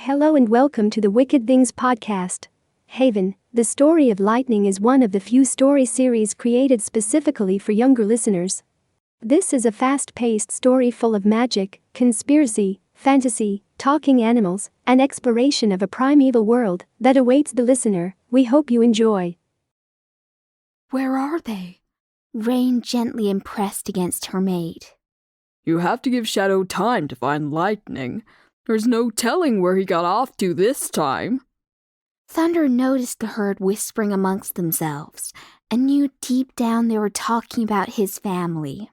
Hello and welcome to the Wicked Things podcast. Haven, the story of lightning is one of the few story series created specifically for younger listeners. This is a fast-paced story full of magic, conspiracy, fantasy, talking animals, and exploration of a primeval world that awaits the listener. We hope you enjoy. Where are they? Rain gently impressed against her mate. You have to give Shadow time to find lightning. There's no telling where he got off to this time. Thunder noticed the herd whispering amongst themselves and knew deep down they were talking about his family.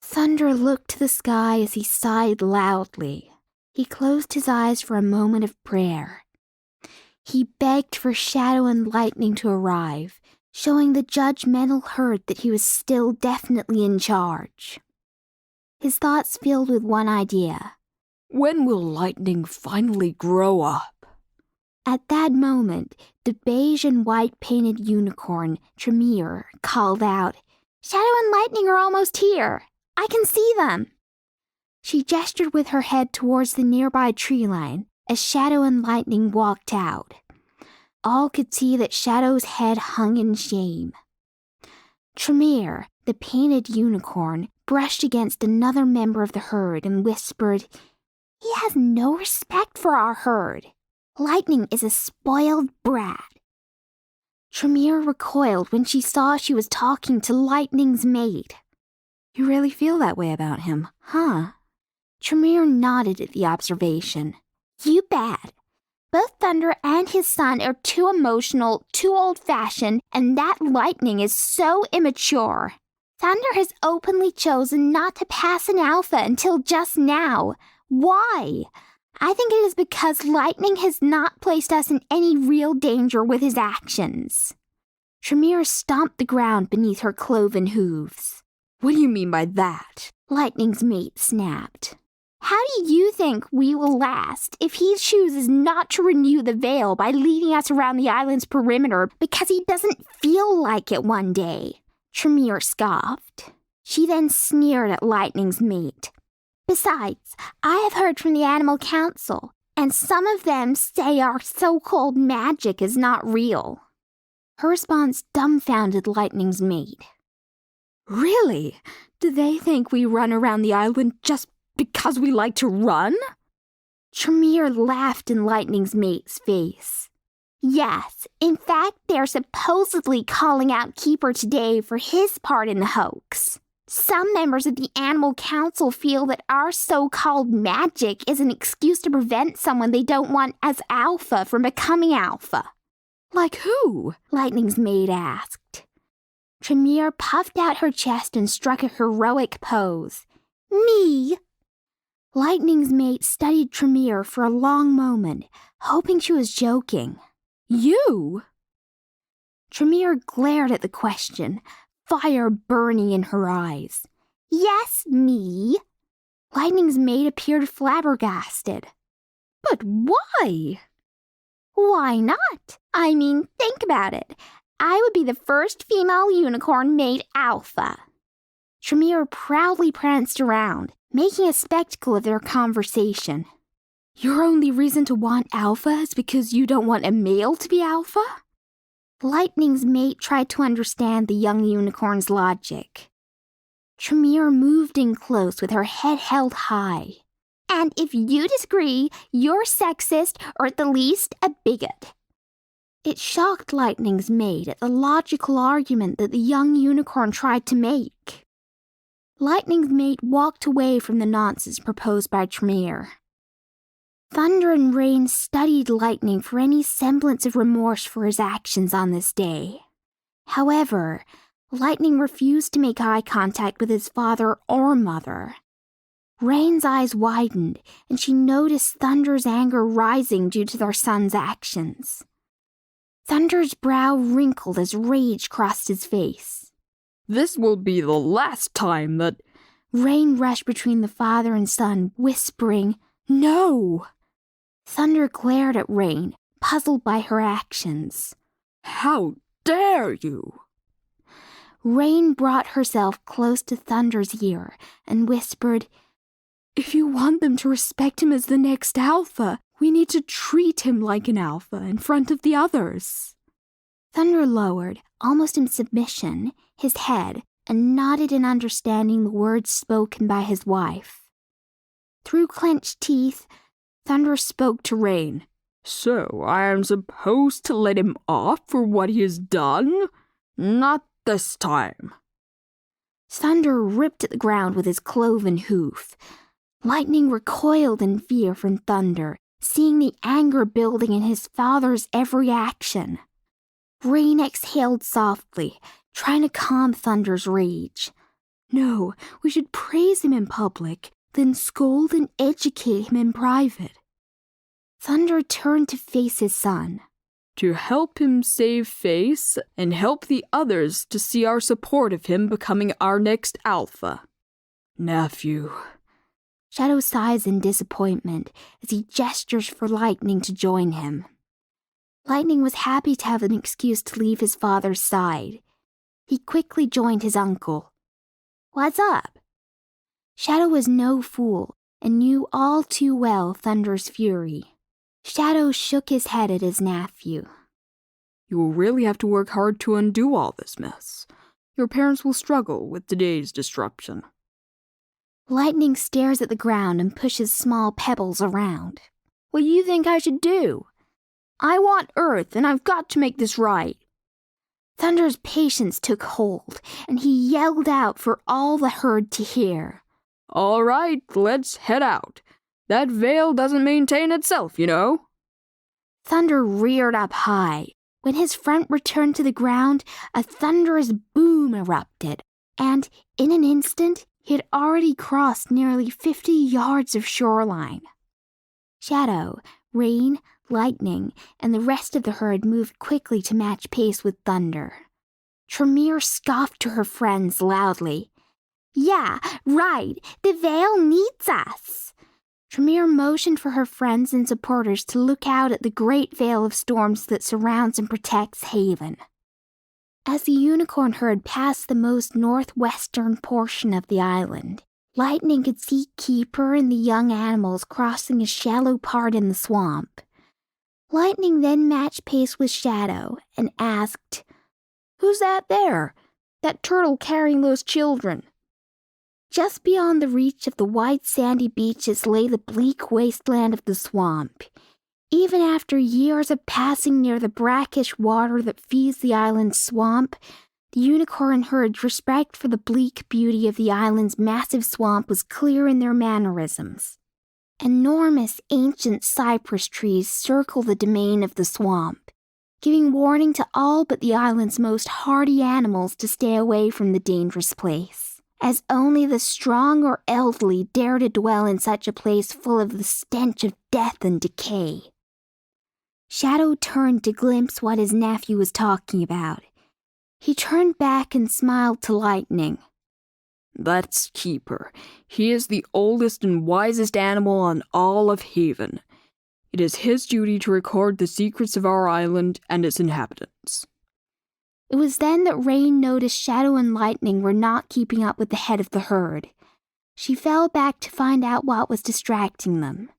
Thunder looked to the sky as he sighed loudly. He closed his eyes for a moment of prayer. He begged for Shadow and Lightning to arrive, showing the judgmental herd that he was still definitely in charge. His thoughts filled with one idea. When will lightning finally grow up? At that moment, the beige and white painted unicorn, Tremere, called out, "Shadow and Lightning are almost here. I can see them." She gestured with her head towards the nearby tree line as Shadow and Lightning walked out. All could see that Shadow's head hung in shame. Tremere, the painted unicorn, brushed against another member of the herd and whispered, "He has no respect for our herd. Lightning is a spoiled brat." Tremere recoiled when she saw she was talking to Lightning's mate. You really feel that way about him, huh? Tremere nodded at the observation. "You bet. Both Thunder and his son are too emotional, too old-fashioned, and that Lightning is so immature. Thunder has openly chosen not to pass an alpha until just now. Why? I think it is because Lightning has not placed us in any real danger with his actions." Tremere stomped the ground beneath her cloven hooves. What do you mean by that? Lightning's mate snapped. "How do you think we will last if he chooses not to renew the veil by leading us around the island's perimeter because he doesn't feel like it one day?" Tremere scoffed. She then sneered at Lightning's mate. "Besides, I have heard from the Animal Council, and some of them say our so-called magic is not real." Her response dumbfounded Lightning's mate. Really? Do they think we run around the island just because we like to run? Tremere laughed in Lightning's mate's face. "Yes, in fact, they're supposedly calling out Keeper today for his part in the hoax. Some members of the Animal Council feel that our so-called magic is an excuse to prevent someone they don't want as alpha from becoming alpha." Like who? Lightning's mate asked. Tremere puffed out her chest and struck a heroic pose. "Me?" Lightning's mate studied Tremere for a long moment, hoping she was joking. You? Tremere glared at the question, fire burning in her eyes. "Yes, me." Lightning's mate appeared flabbergasted. But why? "Why not? I mean, think about it. I would be the first female unicorn made alpha." Tremere proudly pranced around, making a spectacle of their conversation. Your only reason to want alpha is because you don't want a male to be alpha? Lightning's mate tried to understand the young unicorn's logic. Tremere moved in close with her head held high. "And if you disagree, you're sexist or at the least a bigot." It shocked Lightning's mate at the logical argument that the young unicorn tried to make. Lightning's mate walked away from the nonsense proposed by Tremere. Thunder and Rain studied Lightning for any semblance of remorse for his actions on this day. However, Lightning refused to make eye contact with his father or mother. Rain's eyes widened, and she noticed Thunder's anger rising due to their son's actions. Thunder's brow wrinkled as rage crossed his face. This will be the last time that... Rain rushed between the father and son, whispering, "No!" Thunder glared at Rain, puzzled by her actions. How dare you? Rain brought herself close to Thunder's ear and whispered, If you want them to respect him as the next alpha, We need to treat him like an alpha in front of the others. Thunder lowered, almost in submission, his head and nodded in understanding the words spoken by his wife. Through clenched teeth, Thunder spoke to Rain. So I am supposed to let him off for what he has done? Not this time. Thunder ripped at the ground with his cloven hoof. Lightning recoiled in fear from Thunder, seeing the anger building in his father's every action. Rain exhaled softly, trying to calm Thunder's rage. No, we should praise him in public, then scold and educate him in private. Thunder turned to face his son. To help him save face and help the others to see our support of him becoming our next alpha. Nephew. Shadow sighs in disappointment as he gestures for Lightning to join him. Lightning was happy to have an excuse to leave his father's side. He quickly joined his uncle. "What's up?" Shadow was no fool and knew all too well Thunder's fury. Shadow shook his head at his nephew. You will really have to work hard to undo all this mess. Your parents will struggle with today's disruption. Lightning stares at the ground and pushes small pebbles around. "What do you think I should do? I want Earth, and I've got to make this right." Thunder's patience took hold, and he yelled out for all the herd to hear. All right, let's head out. That veil doesn't maintain itself, you know. Thunder reared up high. When his front returned to the ground, a thunderous boom erupted, and in an instant, he had already crossed nearly 50 yards of shoreline. Shadow, Rain, Lightning, and the rest of the herd moved quickly to match pace with Thunder. Tremere scoffed to her friends loudly. "Yeah, right, the veil needs us." Tremere motioned for her friends and supporters to look out at the great veil of storms that surrounds and protects Haven. As the unicorn herd passed the most northwestern portion of the island, Lightning could see Keeper and the young animals crossing a shallow part in the swamp. Lightning then matched pace with Shadow and asked, "Who's that there? That turtle carrying those children?" Just beyond the reach of the white sandy beaches lay the bleak wasteland of the swamp. Even after years of passing near the brackish water that feeds the island's swamp, the unicorn herd's respect for the bleak beauty of the island's massive swamp was clear in their mannerisms. Enormous ancient cypress trees circle the domain of the swamp, giving warning to all but the island's most hardy animals to stay away from the dangerous place, as only the strong or elderly dare to dwell in such a place full of the stench of death and decay. Shadow turned to glimpse what his nephew was talking about. He turned back and smiled to Lightning. That's Keeper. He is the oldest and wisest animal on all of Haven. It is his duty to record the secrets of our island and its inhabitants. It was then that Rain noticed Shadow and Lightning were not keeping up with the head of the herd. She fell back to find out what was distracting them.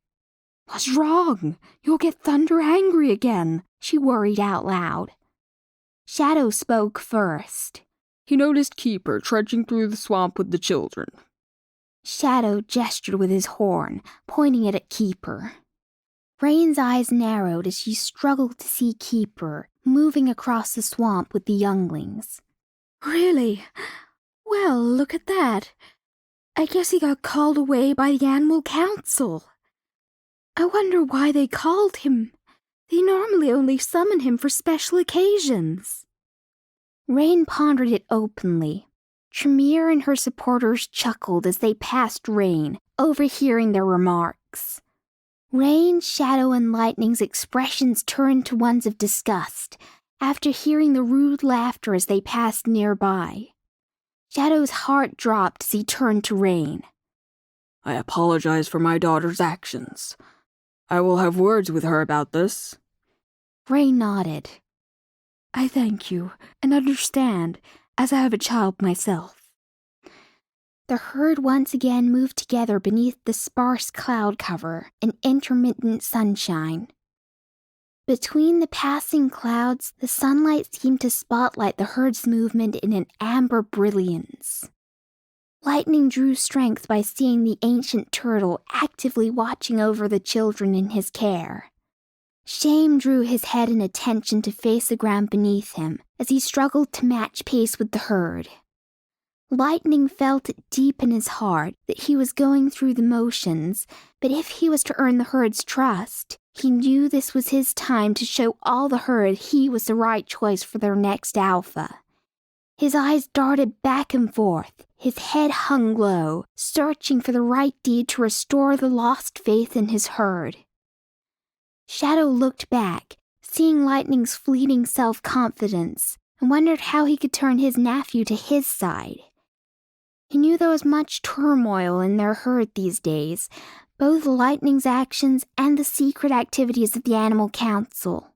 "What's wrong? You'll get Thunder angry again," she worried out loud. Shadow spoke first. He noticed Keeper trudging through the swamp with the children. Shadow gestured with his horn, pointing it at Keeper. Rain's eyes narrowed as she struggled to see Keeper moving across the swamp with the younglings. "Really? Well, look at that. I guess he got called away by the Animal Council. I wonder why they called him. They normally only summon him for special occasions." Rain pondered it openly. Tremere and her supporters chuckled as they passed Rain, overhearing their remarks. Rain, Shadow, and Lightning's expressions turned to ones of disgust after hearing the rude laughter as they passed nearby. Shadow's heart dropped as he turned to Rain. I apologize for my daughter's actions. I will have words with her about this. Rain nodded. "I thank you and understand, as I have a child myself." The herd once again moved together beneath the sparse cloud cover and intermittent sunshine. Between the passing clouds, the sunlight seemed to spotlight the herd's movement in an amber brilliance. Lightning drew strength by seeing the ancient turtle actively watching over the children in his care. Shame drew his head and attention to face the ground beneath him as he struggled to match pace with the herd. Lightning felt it deep in his heart that he was going through the motions, but if he was to earn the herd's trust, he knew this was his time to show all the herd he was the right choice for their next alpha. His eyes darted back and forth, his head hung low, searching for the right deed to restore the lost faith in his herd. Shadow looked back, seeing Lightning's fleeting self-confidence, and wondered how he could turn his nephew to his side. He knew there was much turmoil in their herd these days, both Lightning's actions and the secret activities of the Animal Council.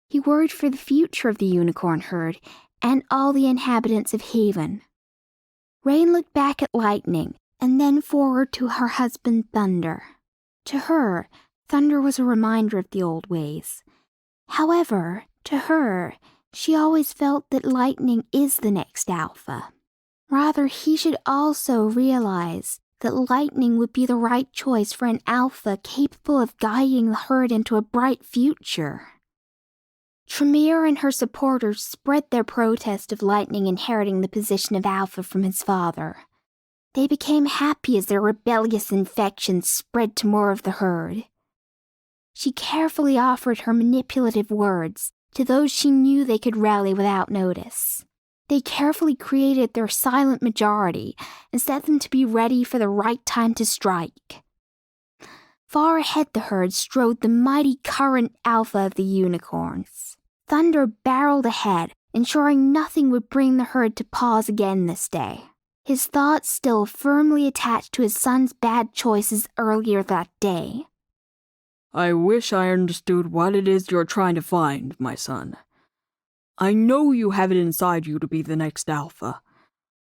He worried for the future of the unicorn herd and all the inhabitants of Haven. Rain looked back at Lightning and then forward to her husband Thunder. To her, Thunder was a reminder of the old ways. However, to her, she always felt that Lightning is the next alpha. Rather, he should also realize that Lightning would be the right choice for an alpha capable of guiding the herd into a bright future. Tremere and her supporters spread their protest of Lightning inheriting the position of alpha from his father. They became happy as their rebellious infection spread to more of the herd. She carefully offered her manipulative words to those she knew they could rally without notice. They carefully created their silent majority and set them to be ready for the right time to strike. Far ahead the herd strode the mighty current alpha of the unicorns. Thunder barreled ahead, ensuring nothing would bring the herd to pause again this day. His thoughts still firmly attached to his son's bad choices earlier that day. I wish I understood what it is you're trying to find, my son. I know you have it inside you to be the next alpha.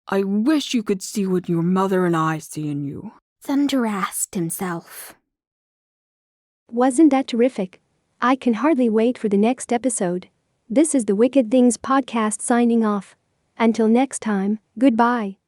I wish you could see what your mother and I see in you. Thunder asked himself. Wasn't that terrific? I can hardly wait for the next episode. This is the Wicked Things podcast signing off. Until next time, goodbye.